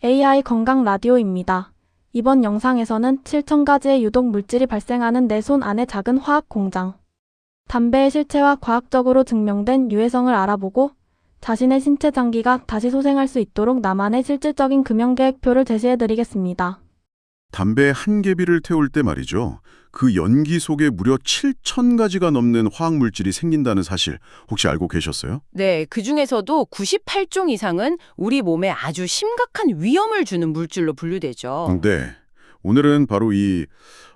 AI 건강 라디오입니다. 이번 영상에서는 7,000가지의 유독 물질이 발생하는 내 손 안의 작은 화학 공장. 담배의 실체와 과학적으로 증명된 유해성을 알아보고 자신의 신체 장기가 다시 소생할 수 있도록 나만의 실질적인 금연 계획표를 제시해드리겠습니다. 담배 한 개비를 태울 때 말이죠. 그 연기 속에 무려 7,000가지가 넘는 화학물질이 생긴다는 사실 혹시 알고 계셨어요? 네, 그중에서도 98종 이상은 우리 몸에 아주 심각한 위험을 주는 물질로 분류되죠. 네. 오늘은 바로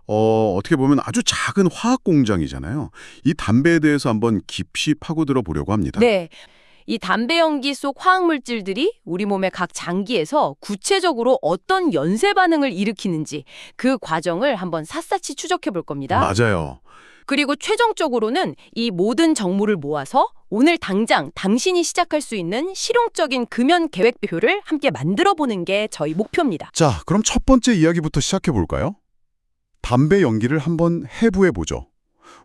어떻게 보면 아주 작은 화학 공장이잖아요. 이 담배에 대해서 한번 깊이 파고들어 보려고 합니다. 네, 이 담배 연기 속 화학물질들이 우리 몸의 각 장기에서 구체적으로 어떤 연쇄 반응을 일으키는지 그 과정을 한번 샅샅이 추적해 볼 겁니다. 맞아요. 그리고 최종적으로는 이 모든 정보를 모아서 오늘 당장 당신이 시작할 수 있는 실용적인 금연 계획표를 함께 만들어 보는 게 저희 목표입니다. 자, 그럼 첫 번째 이야기부터 시작해 볼까요? 담배 연기를 한번 해부해 보죠.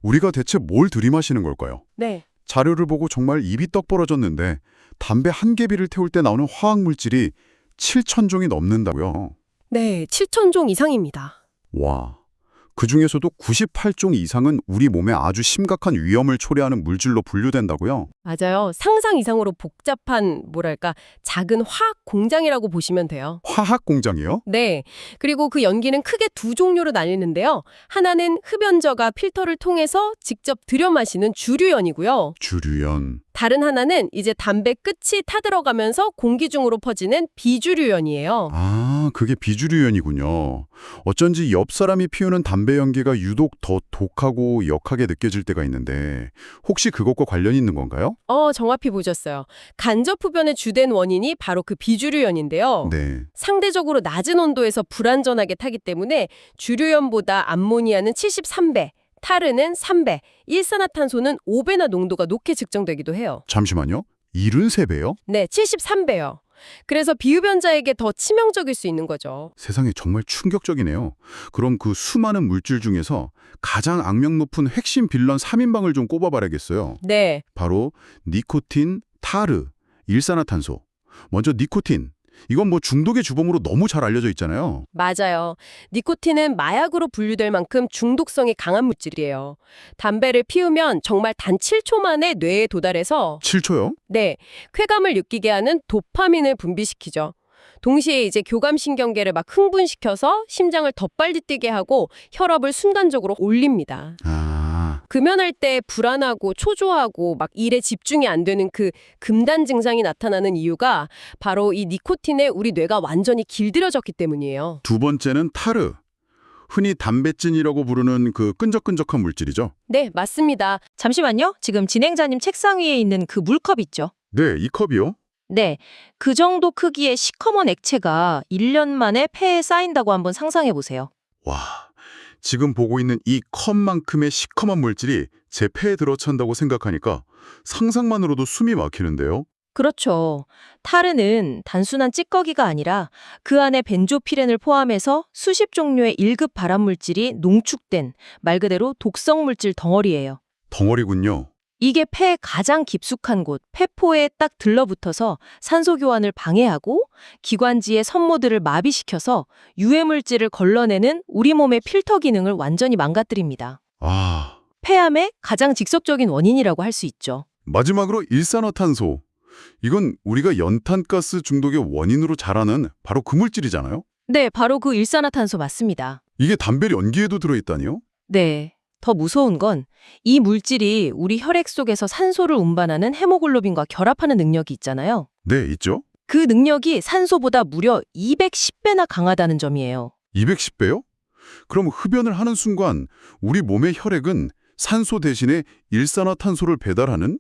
우리가 대체 뭘 들이마시는 걸까요? 네. 자료를 보고 정말 입이 떡 벌어졌는데 담배 한 개비를 태울 때 나오는 화학물질이 7,000종이 넘는다고요. 네, 7,000종 이상입니다. 와, 그중에서도 98종 이상은 우리 몸에 아주 심각한 위험을 초래하는 물질로 분류된다고요? 맞아요. 상상 이상으로 복잡한, 작은 화학 공장이라고 보시면 돼요. 화학 공장이요? 네, 그리고 그 연기는 크게 두 종류로 나뉘는데요. 하나는 흡연자가 필터를 통해서 직접 들여 마시는 주류연이고요. 주류연. 다른 하나는 이제 담배 끝이 타들어가면서 공기 중으로 퍼지는 비주류연이에요. 아, 그게 비주류연이군요. 어쩐지 옆 사람이 피우는 담배 연기가 유독 더 독하고 역하게 느껴질 때가 있는데 혹시 그것과 관련이 있는 건가요? 정확히 보셨어요. 간접 흡연의 주된 원인이 바로 그 비주류연인데요. 네. 상대적으로 낮은 온도에서 불안전하게 타기 때문에 주류연보다 암모니아는 73배, 타르는 3배, 일산화탄소는 5배나 농도가 높게 측정되기도 해요. 잠시만요. 73배요? 네, 73배요. 그래서 비흡연자에게 더 치명적일 수 있는 거죠. 세상에 정말 충격적이네요. 그럼 그 수많은 물질 중에서 가장 악명 높은 핵심 빌런 3인방을 좀 꼽아봐야겠어요. 네, 바로 니코틴, 타르, 일산화탄소. 먼저 니코틴. 이건 뭐 중독의 주범으로 너무 잘 알려져 있잖아요. 맞아요. 니코틴은 마약으로 분류될 만큼 중독성이 강한 물질이에요. 담배를 피우면 정말 단 7초 만에 뇌에 도달해서 7초요? 네, 쾌감을 느끼게 하는 도파민을 분비시키죠. 동시에 이제 교감신경계를 막 흥분시켜서 심장을 더 빨리 뛰게 하고 혈압을 순간적으로 올립니다. 금연할 때 불안하고 초조하고 막 일에 집중이 안 되는 그 금단 증상이 나타나는 이유가 바로 이 니코틴에 우리 뇌가 완전히 길들여졌기 때문이에요. 두 번째는 타르. 흔히 담배찐이라고 부르는 그 끈적끈적한 물질이죠. 네, 맞습니다. 잠시만요. 지금 진행자님 책상 위에 있는 그 물컵 있죠? 네, 이 컵이요. 네. 그 정도 크기의 시커먼 액체가 1년 만에 폐에 쌓인다고 한번 상상해 보세요. 와, 지금 보고 있는 이 컵만큼의 시커먼 물질이 제 폐에 들어찬다고 생각하니까 상상만으로도 숨이 막히는데요. 그렇죠. 타르는 단순한 찌꺼기가 아니라 그 안에 벤조피렌을 포함해서 수십 종류의 1급 발암물질이 농축된 말 그대로 독성물질 덩어리예요. 덩어리군요. 이게 폐의 가장 깊숙한 곳, 폐포에 딱 들러붙어서 산소 교환을 방해하고 기관지의 섬모들을 마비시켜서 유해물질을 걸러내는 우리 몸의 필터 기능을 완전히 망가뜨립니다. 아, 폐암의 가장 직접적인 원인이라고 할 수 있죠. 마지막으로 일산화탄소. 이건 우리가 연탄가스 중독의 원인으로 자라는 바로 그 물질이잖아요. 네, 바로 그 일산화탄소 맞습니다. 이게 담배 연기에도 들어있다니요? 네. 더 무서운 건 이 물질이 우리 혈액 속에서 산소를 운반하는 헤모글로빈과 결합하는 능력이 있잖아요. 네, 있죠. 그 능력이 산소보다 무려 210배나 강하다는 점이에요. 210배요? 그럼 흡연을 하는 순간 우리 몸의 혈액은 산소 대신에 일산화탄소를 배달하는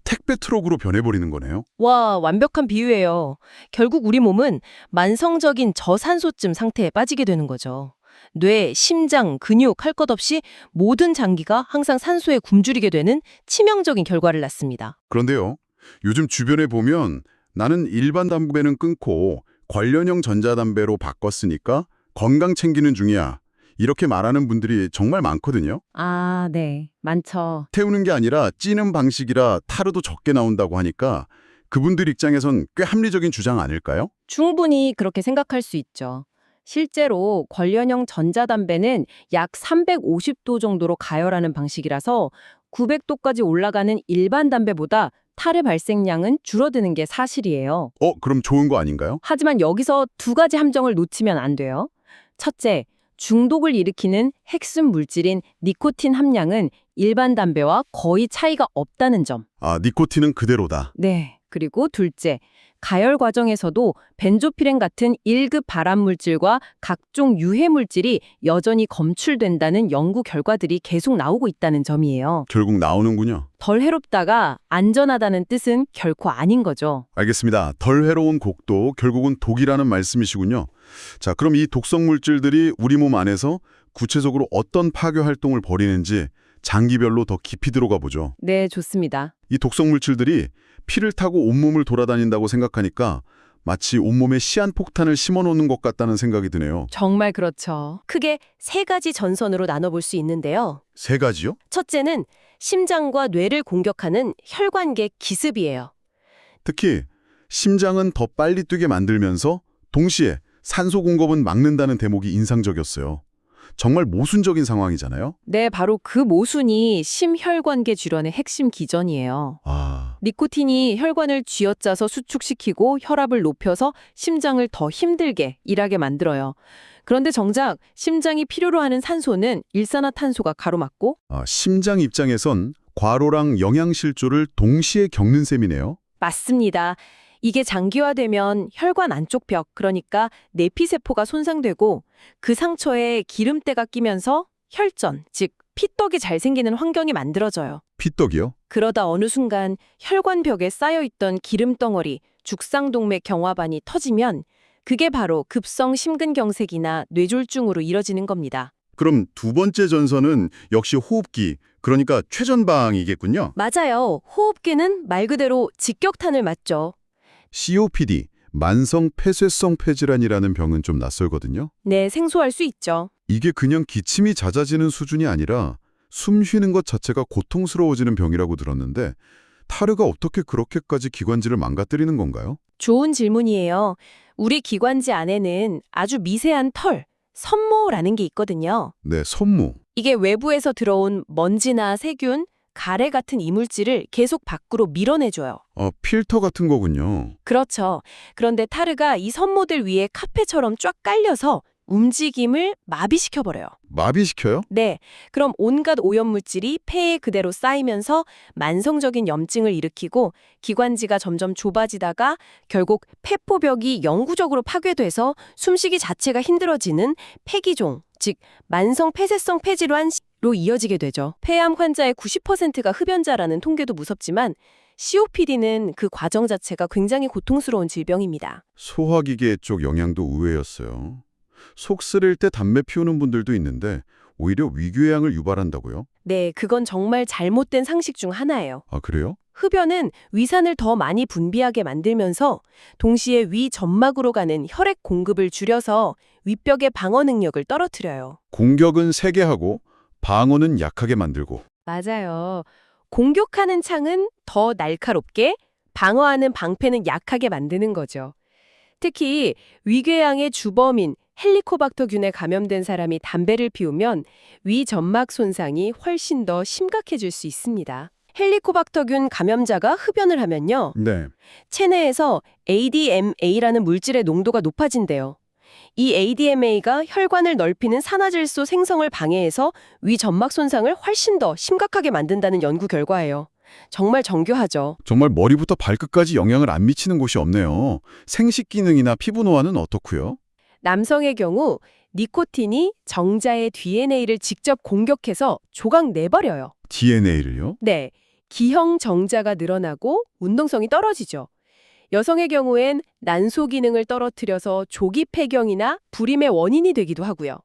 택배 트럭으로 변해버리는 거네요. 와, 완벽한 비유예요. 결국 우리 몸은 만성적인 저산소증 상태에 빠지게 되는 거죠. 뇌, 심장, 근육 할 것 없이 모든 장기가 항상 산소에 굶주리게 되는 치명적인 결과를 낳습니다. 그런데요, 요즘 주변에 보면 나는 일반 담배는 끊고 관련형 전자담배로 바꿨으니까 건강 챙기는 중이야. 이렇게 말하는 분들이 정말 많거든요. 아, 네. 많죠. 태우는 게 아니라 찌는 방식이라 타르도 적게 나온다고 하니까 그분들 입장에선 꽤 합리적인 주장 아닐까요? 충분히 그렇게 생각할 수 있죠. 실제로 관련형 전자담배는 약 350도 정도로 가열하는 방식이라서 900도까지 올라가는 일반 담배보다 탈의 발생량은 줄어드는 게 사실이에요. 그럼 좋은 거 아닌가요? 하지만 여기서 두 가지 함정을 놓치면 안 돼요. 첫째, 중독을 일으키는 핵심 물질인 니코틴 함량은 일반 담배와 거의 차이가 없다는 점. 니코틴은 그대로다. 네. 그리고 둘째, 가열 과정에서도 벤조피렌 같은 1급 발암 물질과 각종 유해 물질이 여전히 검출된다는 연구 결과들이 계속 나오고 있다는 점이에요. 결국 나오는군요. 덜 해롭다가 안전하다는 뜻은 결코 아닌 거죠. 알겠습니다. 덜 해로운 곡도 결국은 독이라는 말씀이시군요. 자, 그럼 이 독성 물질들이 우리 몸 안에서 구체적으로 어떤 파괴 활동을 벌이는지 장기별로 더 깊이 들어가 보죠. 네, 좋습니다. 이 독성 물질들이 피를 타고 온몸을 돌아다닌다고 생각하니까 마치 온몸에 시한폭탄을 심어놓는 것 같다는 생각이 드네요. 정말 그렇죠. 크게 세 가지 전선으로 나눠볼 수 있는데요. 세 가지요? 첫째는 심장과 뇌를 공격하는 혈관계 기습이에요. 특히 심장은 더 빨리 뛰게 만들면서 동시에 산소 공급은 막는다는 대목이 인상적이었어요. 정말 모순적인 상황이잖아요. 네, 바로 그 모순이 심혈관계 질환의 핵심 기전이에요. 니코틴이 혈관을 쥐어짜서 수축시키고 혈압을 높여서 심장을 더 힘들게 일하게 만들어요. 그런데 정작 심장이 필요로 하는 산소는 일산화탄소가 가로막고 심장 입장에선 과로랑 영양실조를 동시에 겪는 셈이네요. 맞습니다. 이게 장기화되면 혈관 안쪽 벽, 그러니까 내피세포가 손상되고 그 상처에 기름때가 끼면서 혈전, 즉 피떡이 잘 생기는 환경이 만들어져요. 피떡이요? 그러다 어느 순간 혈관벽에 쌓여있던 기름덩어리, 죽상동맥 경화반이 터지면 그게 바로 급성 심근경색이나 뇌졸중으로 이뤄지는 겁니다. 그럼 두 번째 전선은 역시 호흡기, 그러니까 최전방이겠군요. 맞아요. 호흡기는 말 그대로 직격탄을 맞죠. COPD, 만성 폐쇄성 폐질환이라는 병은 좀 낯설거든요. 네, 생소할 수 있죠. 이게 그냥 기침이 잦아지는 수준이 아니라 숨 쉬는 것 자체가 고통스러워지는 병이라고 들었는데 타르가 어떻게 그렇게까지 기관지를 망가뜨리는 건가요? 좋은 질문이에요. 우리 기관지 안에는 아주 미세한 털, 섬모라는 게 있거든요. 네, 섬모. 이게 외부에서 들어온 먼지나 세균, 가래 같은 이물질을 계속 밖으로 밀어내줘요. 필터 같은 거군요. 그렇죠. 그런데 타르가 이 섬모들 위에 카페처럼 쫙 깔려서 움직임을 마비시켜버려요. 마비시켜요? 네. 그럼 온갖 오염물질이 폐에 그대로 쌓이면서 만성적인 염증을 일으키고 기관지가 점점 좁아지다가 결국 폐포벽이 영구적으로 파괴돼서 숨쉬기 자체가 힘들어지는 폐기종, 즉 만성 폐쇄성 폐질환로 이어지게 되죠. 폐암 환자의 90%가 흡연자라는 통계도 무섭지만 COPD는 그 과정 자체가 굉장히 고통스러운 질병입니다. 소화기계 쪽 영향도 의외였어요. 속 쓰릴 때 담배 피우는 분들도 있는데 오히려 위궤양을 유발한다고요? 네, 그건 정말 잘못된 상식 중 하나예요. 그래요? 흡연은 위산을 더 많이 분비하게 만들면서 동시에 위 점막으로 가는 혈액 공급을 줄여서 윗벽의 방어 능력을 떨어뜨려요. 공격은 세게 하고 방어는 약하게 만들고. 맞아요. 공격하는 창은 더 날카롭게, 방어하는 방패는 약하게 만드는 거죠. 특히 위궤양의 주범인 헬리코박터균에 감염된 사람이 담배를 피우면 위 점막 손상이 훨씬 더 심각해질 수 있습니다. 헬리코박터균 감염자가 흡연을 하면요. 네. 체내에서 ADMA라는 물질의 농도가 높아진대요. 이 ADMA가 혈관을 넓히는 산화질소 생성을 방해해서 위 점막 손상을 훨씬 더 심각하게 만든다는 연구 결과예요. 정말 정교하죠. 정말 머리부터 발끝까지 영향을 안 미치는 곳이 없네요. 생식 기능이나 피부 노화는 어떻고요? 남성의 경우 니코틴이 정자의 DNA를 직접 공격해서 조각 내버려요. DNA를요? 네, 기형 정자가 늘어나고 운동성이 떨어지죠. 여성의 경우엔 난소 기능을 떨어뜨려서 조기 폐경이나 불임의 원인이 되기도 하고요.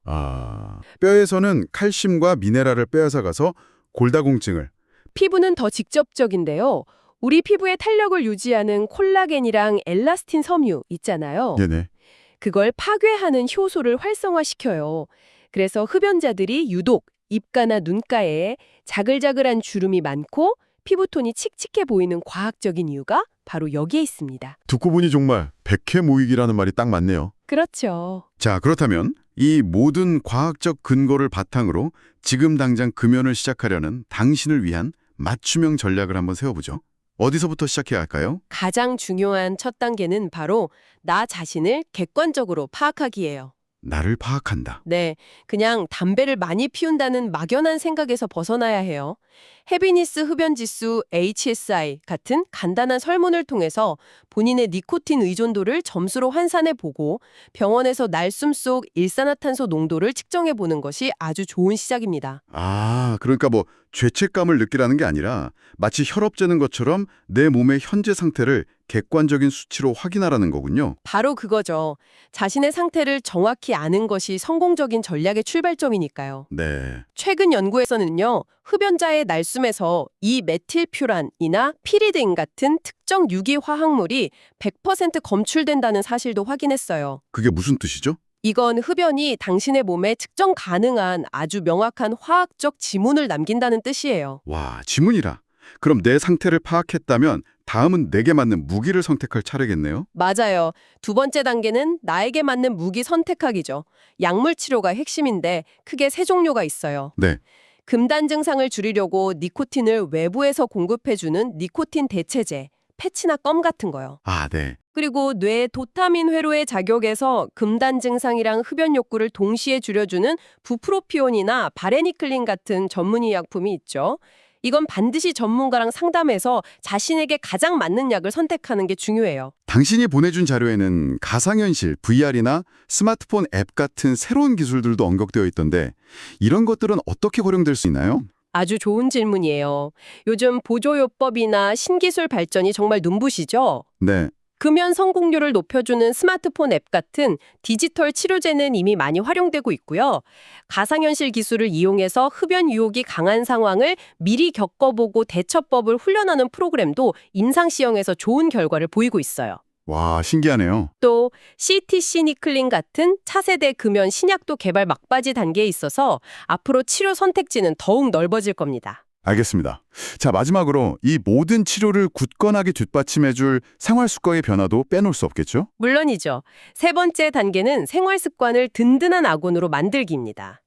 뼈에서는 칼슘과 미네랄을 빼앗아가서 골다공증을. 피부는 더 직접적인데요. 우리 피부의 탄력을 유지하는 콜라겐이랑 엘라스틴 섬유 있잖아요. 네네. 그걸 파괴하는 효소를 활성화시켜요. 그래서 흡연자들이 유독 입가나 눈가에 자글자글한 주름이 많고 피부톤이 칙칙해 보이는 과학적인 이유가 바로 여기에 있습니다. 듣고 보니 정말 백해무익이라는 말이 딱 맞네요. 그렇죠. 자, 그렇다면 이 모든 과학적 근거를 바탕으로 지금 당장 금연을 시작하려는 당신을 위한 맞춤형 전략을 한번 세워보죠. 어디서부터 시작해야 할까요? 가장 중요한 첫 단계는 바로 나 자신을 객관적으로 파악하기예요. 나를 파악한다. 네, 그냥 담배를 많이 피운다는 막연한 생각에서 벗어나야 해요. 해피니스 흡연지수 HSI 같은 간단한 설문을 통해서 본인의 니코틴 의존도를 점수로 환산해 보고 병원에서 날숨 속 일산화탄소 농도를 측정해 보는 것이 아주 좋은 시작입니다. 아, 그러니까 뭐 죄책감을 느끼라는 게 아니라 마치 혈압 재는 것처럼 내 몸의 현재 상태를 객관적인 수치로 확인하라는 거군요. 바로 그거죠. 자신의 상태를 정확히 아는 것이 성공적인 전략의 출발점이니까요. 네. 최근 연구에서는요, 흡연자의 날숨에서 이 메틸퓨란이나 피리딘 같은 특정 유기 화학물이 100% 검출된다는 사실도 확인했어요. 그게 무슨 뜻이죠? 이건 흡연이 당신의 몸에 측정 가능한 아주 명확한 화학적 지문을 남긴다는 뜻이에요. 와, 지문이라. 그럼 내 상태를 파악했다면 다음은 내게 맞는 무기를 선택할 차례겠네요. 맞아요. 두 번째 단계는 나에게 맞는 무기 선택하기죠. 약물 치료가 핵심인데 크게 세 종류가 있어요. 네. 금단 증상을 줄이려고 니코틴을 외부에서 공급해주는 니코틴 대체제, 패치나 껌 같은 거요. 아, 네. 그리고 뇌 도타민 회로의 자격에서 금단 증상이랑 흡연 욕구를 동시에 줄여주는 부프로피온이나 바레니클린 같은 전문의 약품이 있죠. 이건 반드시 전문가랑 상담해서 자신에게 가장 맞는 약을 선택하는 게 중요해요. 당신이 보내준 자료에는 가상현실, VR이나 스마트폰 앱 같은 새로운 기술들도 언급되어 있던데 이런 것들은 어떻게 활용될 수 있나요? 아주 좋은 질문이에요. 요즘 보조요법이나 신기술 발전이 정말 눈부시죠? 네. 금연 성공률을 높여주는 스마트폰 앱 같은 디지털 치료제는 이미 많이 활용되고 있고요. 가상현실 기술을 이용해서 흡연 유혹이 강한 상황을 미리 겪어보고 대처법을 훈련하는 프로그램도 임상시험에서 좋은 결과를 보이고 있어요. 와, 신기하네요. 또 CTC 니클린 같은 차세대 금연 신약도 개발 막바지 단계에 있어서 앞으로 치료 선택지는 더욱 넓어질 겁니다. 알겠습니다. 자, 마지막으로 이 모든 치료를 굳건하게 뒷받침해줄 생활 습관의 변화도 빼놓을 수 없겠죠? 물론이죠. 세 번째 단계는 생활 습관을 든든한 아군으로 만들기입니다.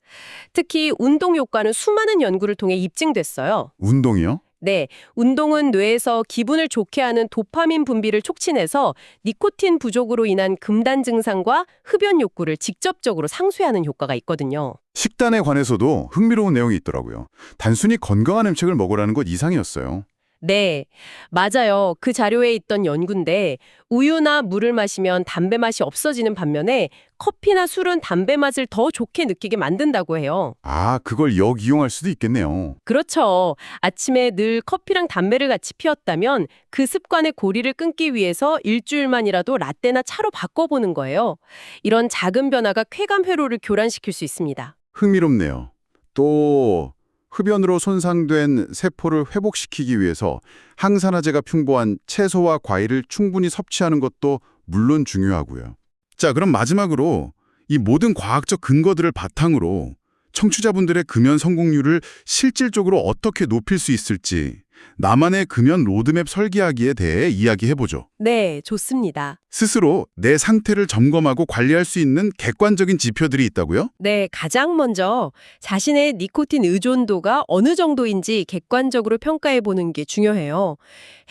특히 운동 효과는 수많은 연구를 통해 입증됐어요. 운동이요? 네, 운동은 뇌에서 기분을 좋게 하는 도파민 분비를 촉진해서 니코틴 부족으로 인한 금단 증상과 흡연 욕구를 직접적으로 상쇄하는 효과가 있거든요. 식단에 관해서도 흥미로운 내용이 있더라고요. 단순히 건강한 음식을 먹으라는 것 이상이었어요. 네, 맞아요. 그 자료에 있던 연구인데 우유나 물을 마시면 담배 맛이 없어지는 반면에 커피나 술은 담배 맛을 더 좋게 느끼게 만든다고 해요. 아, 그걸 역이용할 수도 있겠네요. 그렇죠. 아침에 늘 커피랑 담배를 같이 피웠다면 그 습관의 고리를 끊기 위해서 일주일만이라도 라떼나 차로 바꿔보는 거예요. 이런 작은 변화가 쾌감 회로를 교란시킬 수 있습니다. 흥미롭네요. 또 흡연으로 손상된 세포를 회복시키기 위해서 항산화제가 풍부한 채소와 과일을 충분히 섭취하는 것도 물론 중요하고요. 자, 그럼 마지막으로 이 모든 과학적 근거들을 바탕으로 청취자분들의 금연 성공률을 실질적으로 어떻게 높일 수 있을지 나만의 금연 로드맵 설계하기에 대해 이야기해보죠. 네, 좋습니다. 스스로 내 상태를 점검하고 관리할 수 있는 객관적인 지표들이 있다고요? 네, 가장 먼저 자신의 니코틴 의존도가 어느 정도인지 객관적으로 평가해 보는 게 중요해요.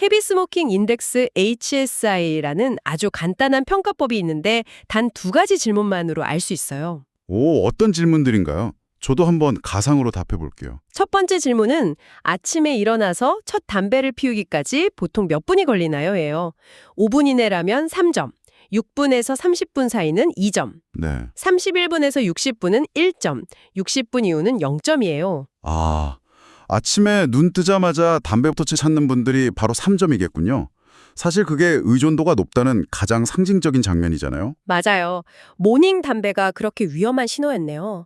헤비 스모킹 인덱스 HSI라는 아주 간단한 평가법이 있는데 단 2가지 질문만으로 알 수 있어요. 오, 어떤 질문들인가요? 저도 한번 가상으로 답해 볼게요. 첫 번째 질문은 아침에 일어나서 첫 담배를 피우기까지 보통 몇 분이 걸리나요? 예요. 5분 이내라면 3점, 6분에서 30분 사이는 2점, 네. 31분에서 60분은 1점, 60분 이후는 0점이에요. 아, 아침에 눈 뜨자마자 담배부터 찾는 분들이 바로 3점이겠군요. 사실 그게 의존도가 높다는 가장 상징적인 장면이잖아요. 맞아요. 모닝 담배가 그렇게 위험한 신호였네요.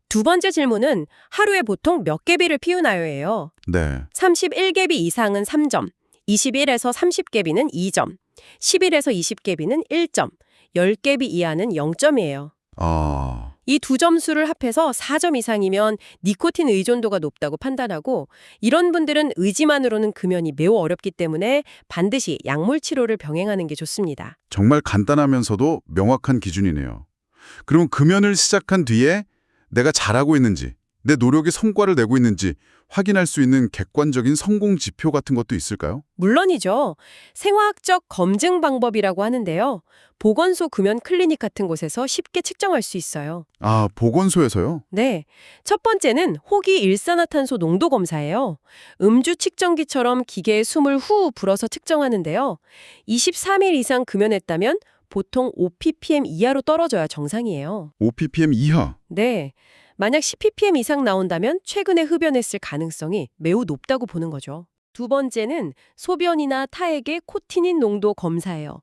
두 번째 질문은 하루에 보통 몇 개비를 피우나요? 예요. 네. 31개비 이상은 3점, 21에서 30개비는 2점, 11에서 20개비는 1점, 10개비 이하는 0점이에요. 아, 이 두 점수를 합해서 4점 이상이면 니코틴 의존도가 높다고 판단하고 이런 분들은 의지만으로는 금연이 매우 어렵기 때문에 반드시 약물 치료를 병행하는 게 좋습니다. 정말 간단하면서도 명확한 기준이네요. 그럼 금연을 시작한 뒤에 내가 잘하고 있는지, 내 노력이 성과를 내고 있는지 확인할 수 있는 객관적인 성공 지표 같은 것도 있을까요? 물론이죠. 생화학적 검증 방법이라고 하는데요. 보건소 금연 클리닉 같은 곳에서 쉽게 측정할 수 있어요. 아, 보건소에서요? 네. 첫 번째는 호기 일산화탄소 농도 검사예요. 음주 측정기처럼 기계에 숨을 후 불어서 측정하는데요. 23일 이상 금연했다면 보통 5ppm 이하로 떨어져야 정상이에요. 5ppm 이하. 네. 만약 10ppm 이상 나온다면 최근에 흡연했을 가능성이 매우 높다고 보는 거죠. 두 번째는 소변이나 타액의 코티닌 농도 검사예요.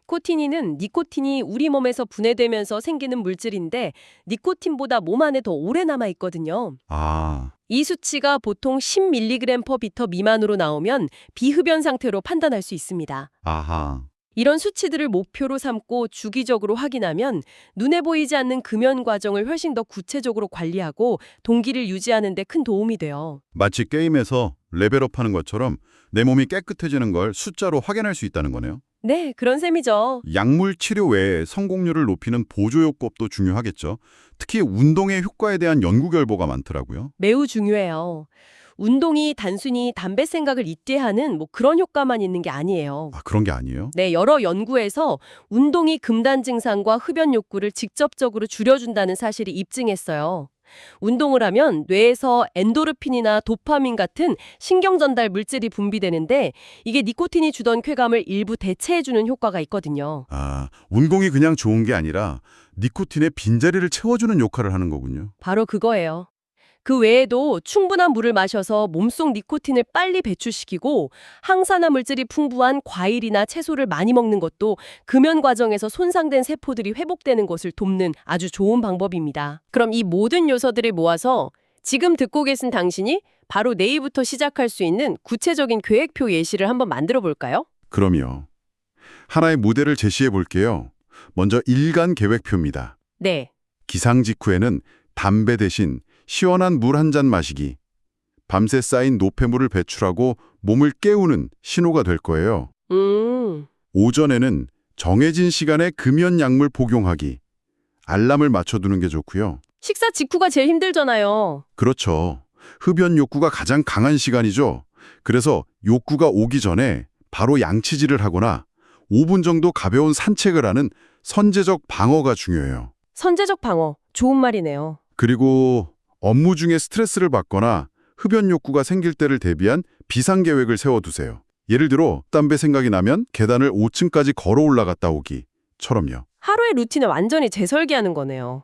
코티닌은 니코틴이 우리 몸에서 분해되면서 생기는 물질인데 니코틴보다 몸 안에 더 오래 남아 있거든요. 아, 이 수치가 보통 10mg/L 미만으로 나오면 비흡연 상태로 판단할 수 있습니다. 아하. 이런 수치들을 목표로 삼고 주기적으로 확인하면 눈에 보이지 않는 금연 과정을 훨씬 더 구체적으로 관리하고 동기를 유지하는 데 큰 도움이 돼요. 마치 게임에서 레벨업하는 것처럼 내 몸이 깨끗해지는 걸 숫자로 확인할 수 있다는 거네요. 네, 그런 셈이죠. 약물 치료 외에 성공률을 높이는 보조요법도 중요하겠죠. 특히 운동의 효과에 대한 연구 결과가 많더라고요. 매우 중요해요. 운동이 단순히 담배 생각을 잊게 하는 그런 효과만 있는 게 아니에요. 아, 그런 게 아니에요? 네, 여러 연구에서 운동이 금단 증상과 흡연 욕구를 직접적으로 줄여준다는 사실이 입증했어요. 운동을 하면 뇌에서 엔도르핀이나 도파민 같은 신경 전달 물질이 분비되는데 이게 니코틴이 주던 쾌감을 일부 대체해주는 효과가 있거든요. 아, 운동이 그냥 좋은 게 아니라 니코틴의 빈자리를 채워주는 역할을 하는 거군요. 바로 그거예요. 그 외에도 충분한 물을 마셔서 몸속 니코틴을 빨리 배출시키고 항산화 물질이 풍부한 과일이나 채소를 많이 먹는 것도 금연 과정에서 손상된 세포들이 회복되는 것을 돕는 아주 좋은 방법입니다. 그럼 이 모든 요소들을 모아서 지금 듣고 계신 당신이 바로 내일부터 시작할 수 있는 구체적인 계획표 예시를 한번 만들어 볼까요? 그럼요. 하나의 모델을 제시해 볼게요. 먼저 일간 계획표입니다. 네. 기상 직후에는 담배 대신 시원한 물 한 잔 마시기. 밤새 쌓인 노폐물을 배출하고 몸을 깨우는 신호가 될 거예요. 오전에는 정해진 시간에 금연 약물 복용하기. 알람을 맞춰두는 게 좋고요. 식사 직후가 제일 힘들잖아요. 그렇죠. 흡연 욕구가 가장 강한 시간이죠. 그래서 욕구가 오기 전에 바로 양치질을 하거나 5분 정도 가벼운 산책을 하는 선제적 방어가 중요해요. 선제적 방어. 좋은 말이네요. 그리고 업무 중에 스트레스를 받거나 흡연 욕구가 생길 때를 대비한 비상계획을 세워두세요. 예를 들어 담배 생각이 나면 계단을 5층까지 걸어 올라갔다 오기처럼요. 하루의 루틴을 완전히 재설계하는 거네요.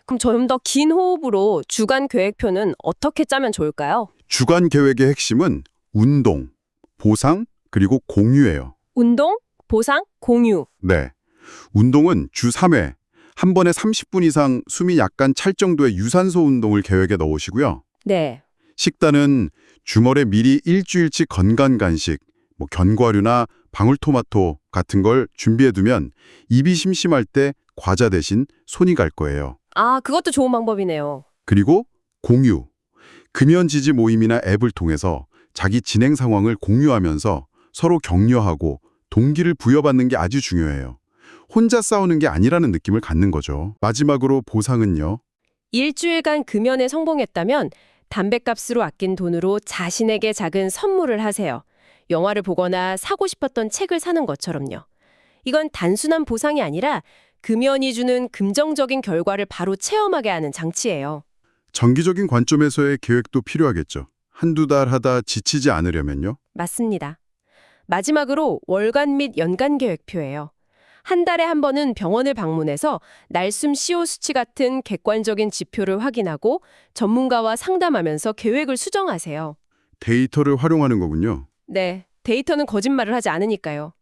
그럼 좀 더 긴 호흡으로 주간 계획표는 어떻게 짜면 좋을까요? 주간 계획의 핵심은 운동, 보상, 그리고 공유예요. 운동, 보상, 공유. 네. 운동은 주 3회, 한 번에 30분 이상 숨이 약간 찰 정도의 유산소 운동을 계획에 넣으시고요. 네. 식단은 주말에 미리 일주일치 건강 간식, 견과류나 방울토마토 같은 걸 준비해두면 입이 심심할 때 과자 대신 손이 갈 거예요. 아, 그것도 좋은 방법이네요. 그리고 공유. 금연 지지 모임이나 앱을 통해서 자기 진행 상황을 공유하면서 서로 격려하고 동기를 부여받는 게 아주 중요해요. 혼자 싸우는 게 아니라는 느낌을 갖는 거죠. 마지막으로 보상은요. 일주일간 금연에 성공했다면 담뱃값으로 아낀 돈으로 자신에게 작은 선물을 하세요. 영화를 보거나 사고 싶었던 책을 사는 것처럼요. 이건 단순한 보상이 아니라 금연이 주는 긍정적인 결과를 바로 체험하게 하는 장치예요. 정기적인 관점에서의 계획도 필요하겠죠. 한두 달 하다 지치지 않으려면요. 맞습니다. 마지막으로 월간 및 연간 계획표예요. 한 달에 한 번은 병원을 방문해서 날숨 CO 수치 같은 객관적인 지표를 확인하고 전문가와 상담하면서 계획을 수정하세요. 데이터를 활용하는 거군요. 네, 데이터는 거짓말을 하지 않으니까요.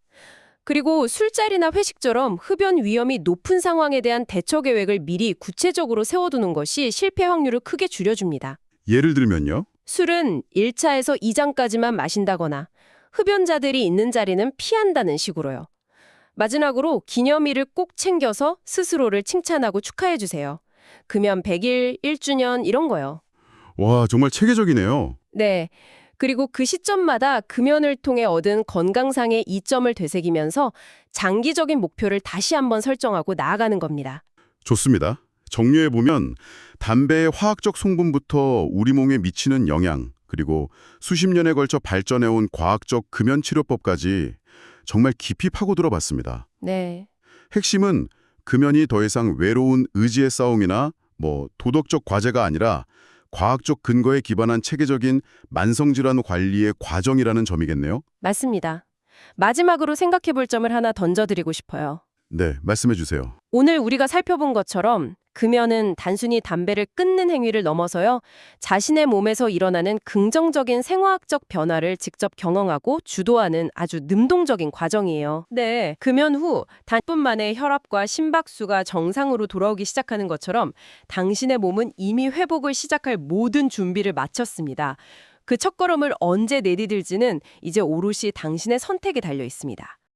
그리고 술자리나 회식처럼 흡연 위험이 높은 상황에 대한 대처 계획을 미리 구체적으로 세워두는 것이 실패 확률을 크게 줄여줍니다. 예를 들면요. 술은 1차에서 2잔까지만 마신다거나 흡연자들이 있는 자리는 피한다는 식으로요. 마지막으로 기념일을 꼭 챙겨서 스스로를 칭찬하고 축하해 주세요. 금연 100일, 1주년 이런 거요. 와, 정말 체계적이네요. 네. 그리고 그 시점마다 금연을 통해 얻은 건강상의 이점을 되새기면서 장기적인 목표를 다시 한번 설정하고 나아가는 겁니다. 좋습니다. 정리해보면 담배의 화학적 성분부터 우리 몸에 미치는 영향, 그리고 수십 년에 걸쳐 발전해온 과학적 금연 치료법까지 정말 깊이 파고들어 봤습니다. 네. 핵심은 금연이 더 이상 외로운 의지의 싸움이나 도덕적 과제가 아니라 과학적 근거에 기반한 체계적인 만성질환 관리의 과정이라는 점이겠네요. 맞습니다. 마지막으로 생각해 볼 점을 하나 던져드리고 싶어요. 네, 말씀해 주세요. 오늘 우리가 살펴본 것처럼 금연은 단순히 담배를 끊는 행위를 넘어서요, 자신의 몸에서 일어나는 긍정적인 생화학적 변화를 직접 경험하고 주도하는 아주 능동적인 과정이에요. 네, 금연 후 단분 만에 혈압과 심박수가 정상으로 돌아오기 시작하는 것처럼 당신의 몸은 이미 회복을 시작할 모든 준비를 마쳤습니다. 그 첫걸음을 언제 내디딜지는 이제 오롯이 당신의 선택에 달려 있습니다.